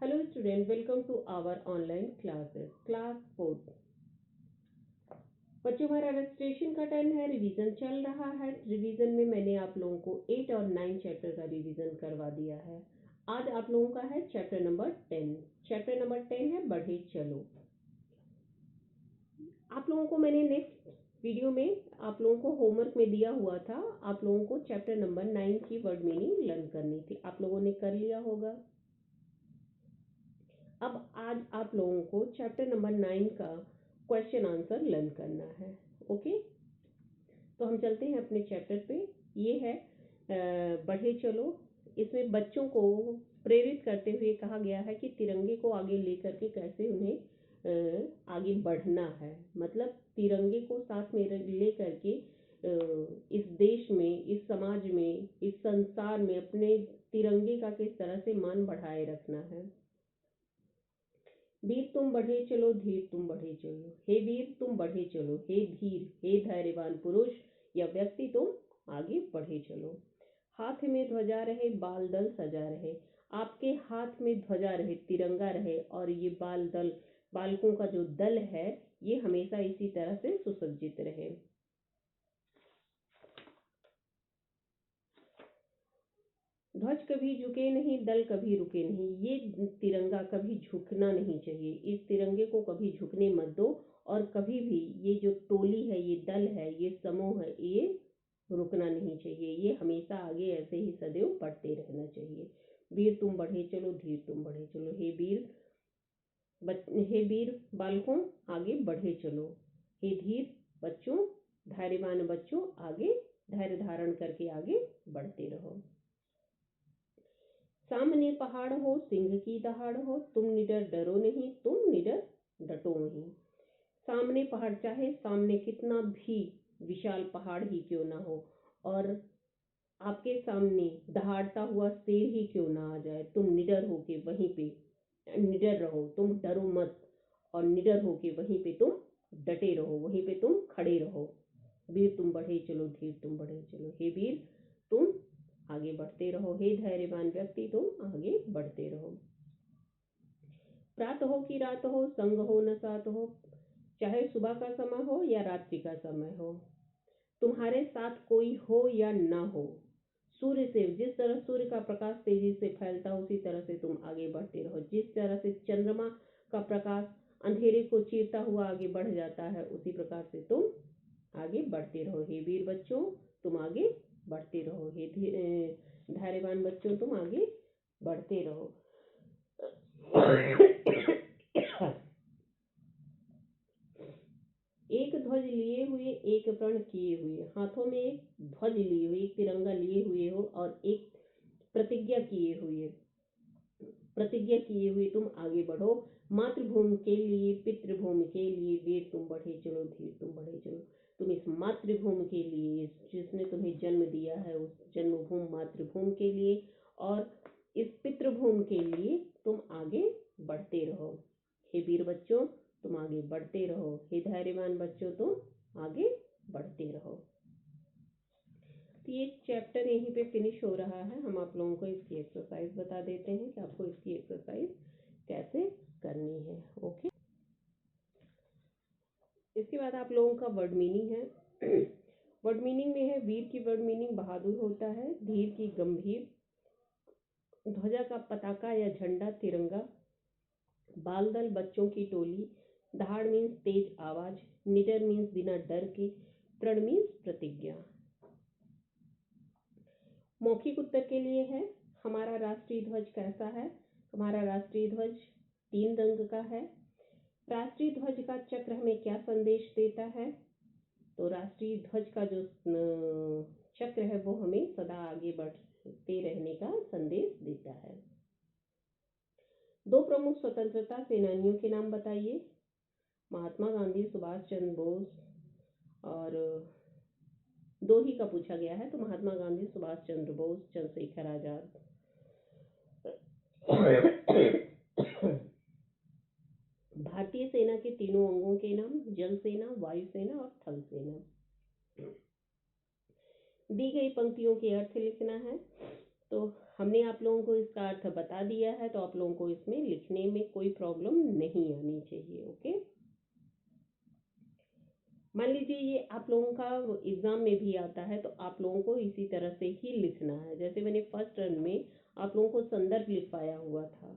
Hello student, welcome to our online classes class 4। बच्चों, हमारा registration का टर्न है, रिवीजन चल रहा है। रिवीजन में मैंने आप लोगों को 8 और 9 चैप्टर का रिवीजन करवा दिया है। आज आप लोगों का है चैप्टर नंबर 10। चैप्टर नंबर 10 है बढ़े चलो। आप लोगों को मैंने नेक्स्ट वीडियो में आप लोगों को होमवर्क में दिया हुआ था, आप लोगों को चैप्टर नंबर 9 की वर्ड मीनिंग लर्न करनी थी। आप लोगों ने कर लिया होगा। अब आज आप लोगों को चैप्टर नंबर 9 का क्वेश्चन आंसर लर्न करना है। ओके, तो हम चलते हैं अपने चैप्टर पे। ये है बढ़े चलो। इसमें बच्चों को प्रेरित करते हुए कहा गया है कि तिरंगे को आगे लेकर के कैसे उन्हें आगे बढ़ना है। मतलब तिरंगे को साथ में ले करके इस देश में, इस समाज में, इस संसार में अपने तिरंगे का किस तरह से मान बढ़ाए रखना है। वीर तुम बढ़े चलो, धीर तुम बढ़े चलो। हे वीर तुम बढ़े चलो, हे धीर, हे धैर्यवान पुरुष या व्यक्ति तुम आगे बढ़े चलो। हाथ में ध्वजा रहे, बाल दल सजा रहे। आपके हाथ में ध्वजा रहे, तिरंगा रहे, और ये बाल दल, बालकों का जो दल है, ये हमेशा इसी तरह से सुसज्जित रहे। ध्वज कभी झुके नहीं, दल कभी रुके नहीं। ये तिरंगा कभी झुकना नहीं चाहिए। इस तिरंगे को कभी झुकने मत दो, और कभी भी ये जो टोली है, ये दल है, ये समूह है, ये रुकना नहीं चाहिए। ये हमेशा आगे ऐसे ही सदैव बढ़ते रहना चाहिए। वीर तुम बढ़े चलो, धीर तुम बढ़े चलो। हे वीर बालकों आगे बढ़े चलो। हे धीर बच्चों, धैर्यवान बच्चों, आगे धैर्य धारण करके आगे बढ़ते रहो। सामने पहाड़ हो, सिंह की दहाड़ हो, तुम निडर डरो नहीं, तुम निडर डटो नहीं। सामने पहाड़, चाहे सामने कितना भी विशाल पहाड़ ही क्यों ना हो, और आपके सामने दहाड़ता हुआ शेर ही क्यों ना आ जाए, तुम निडर होके वहीं पे निडर रहो। तुम डरो मत, और निडर होके वहीं पे तुम डटे रहो, वहीं पे तुम खड़े रहो। वीर तुम बढ़े चलो, धीर तुम बढ़े चलो। हे वीर तुम आगे बढ़ते रहो, हे धैर्यवान व्यक्ति तुम आगे बढ़ते रहो। प्रात हो कि रात हो, संग हो न साथ हो, चाहे सुबह का समय हो या रात्रि का समय हो, तुम्हारे साथ कोई हो या ना हो, सूर्य से, जिस तरह सूर्य का प्रकाश तेजी से फैलता है उसी तरह से तुम आगे बढ़ते रहो। जिस तरह से चंद्रमा का प्रकाश अंधेरे को चीरता हुआ आगे बढ़ जाता है, उसी प्रकार से तुम आगे बढ़ते रहो। हे वीर बच्चों तुम आगे बढ़ते रहो। हे धैर्यवान बच्चों तुम आगे बढ़ते रहो। एक ध्वज लिए हुए, एक प्रण किए हुए। हाथों में एक ध्वज लिए हुए, एक तिरंगा लिए हुए हो, और एक प्रतिज्ञा किए हुए तुम आगे बढ़ो। मातृभूमि के लिए, पितृभूमि के लिए वीर तुम बढ़े चलो, धीर तुम बढ़े चलो। तुम इस मातृभूमि के लिए, जिसने तुम्हें जन्म दिया है, उस जन्मभूमि मातृभूमि के लिए, और इस पितृभूमि के लिए तुम आगे बढ़ते रहो। हे वीर बच्चों तुम आगे बढ़ते रहो। हे धैर्यवान बच्चों तुम आगे बढ़ते रहो। तो ये चैप्टर यहीं पे फिनिश हो रहा है। हम आप लोगों को इसकी एक्सरसाइज बता देते हैं कि आपको इसकी एक्सरसाइज कैसे करनी है। ओके, इसके बाद आप लोगों का वर्ड मीनिंग है। वर्ड मीनिंग में है, वीर की वर्ड मीनिंग बहादुर होता है, धीर की गंभीर, ध्वजा का पताका या झंडा तिरंगा, बाल दल बच्चों की टोली, दहाड़ मीन्स तेज आवाज, निडर मीन्स बिना डर के, प्रण मीन्स प्रतिज्ञा। मौखिक उत्तर के लिए है, हमारा राष्ट्रीय ध्वज कैसा है। हमारा राष्ट्रीय ध्वज 3 रंग का है। राष्ट्रीय ध्वज का चक्र हमें क्या संदेश देता है। तो राष्ट्रीय ध्वज का जो चक्र है वो हमें सदा आगे बढ़ते रहने का संदेश देता है। 2 प्रमुख स्वतंत्रता सेनानियों के नाम बताइए। महात्मा गांधी, सुभाष चंद्र बोस, और 2 ही का पूछा गया है, तो महात्मा गांधी, सुभाष चंद्र बोस, चंद्रशेखर आजाद। भारतीय सेना के तीनों अंगों के नाम, जल सेना, वायु सेना और थल सेना। दी गई पंक्तियों के अर्थ लिखना है। तो हमने आप लोगों को इसका अर्थ बता दिया है, तो आप लोगों को इसमें लिखने में कोई प्रॉब्लम नहीं आनी चाहिए। ओके, मान लीजिए ये आप लोगों का एग्जाम में भी आता है, तो आप लोगों को इसी तरह से ही लिखना है। जैसे मैंने फर्स्ट टर्म में आप लोगों को संदर्भ लिखवाया हुआ था,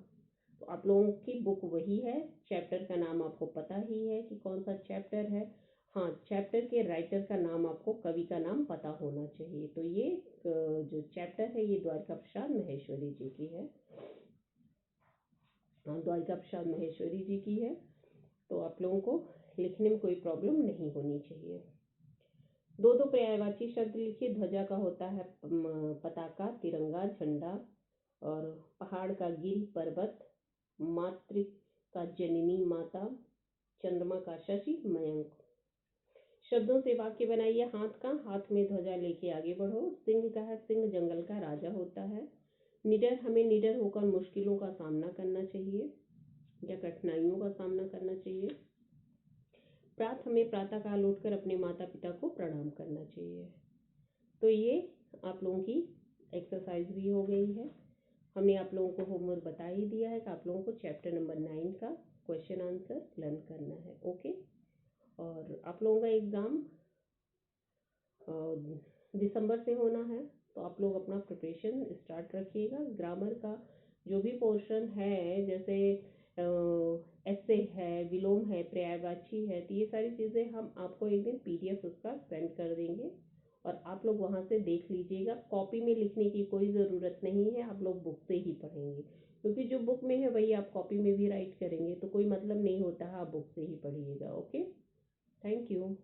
तो आप लोगों की बुक वही है, चैप्टर का नाम आपको पता ही है कि कौन सा चैप्टर है। हाँ, चैप्टर के राइटर का नाम आपको, कवि का नाम पता होना चाहिए। तो ये जो चैप्टर है ये द्वारका प्रसाद महेश्वरी जी की है। हाँ, द्वारका प्रसाद महेश्वरी जी की है। तो आप लोगों को लिखने में कोई प्रॉब्लम नहीं होनी चाहिए। दो दो पर्यायवाची शब्द लिखिए। ध्वजा का होता है पताका, तिरंगा, झंडा, और पहाड़ का गिर, पर्वत, मातृ का जननी माता, चंद्रमा का शशि, मयंक। शब्दों से वाक्य बनाइए। हाथ का, हाथ में ध्वजा लेके आगे बढ़ो। सिंह का है, सिंह जंगल का राजा होता है। निडर, हमें निडर होकर मुश्किलों का सामना करना चाहिए या कठिनाइयों का सामना करना चाहिए। प्रात, हमें प्रातः काल उठकर अपने माता पिता को प्रणाम करना चाहिए। तो ये आप लोगों की एक्सरसाइज भी हो गई है। हमने आप लोगों को होमवर्क बता ही दिया है कि आप लोगों को चैप्टर नंबर 9 का क्वेश्चन आंसर लर्न करना है। ओके, और आप लोगों का एग्ज़ाम दिसंबर से होना है, तो आप लोग अपना प्रिपरेशन स्टार्ट रखिएगा। ग्रामर का जो भी पोर्शन है, जैसे ऐसे है, विलोम है, पर्यायवाची है, तो ये सारी चीज़ें हम आपको एक दिन पीडीएफ उसका सेंड कर देंगे, और आप लोग वहाँ से देख लीजिएगा। कॉपी में लिखने की कोई ज़रूरत नहीं है, आप लोग बुक से ही पढ़ेंगे, क्योंकि जो बुक में है वही आप कॉपी में भी राइट करेंगे, तो कोई मतलब नहीं होता है, आप बुक से ही पढ़िएगा। Okay, thank you.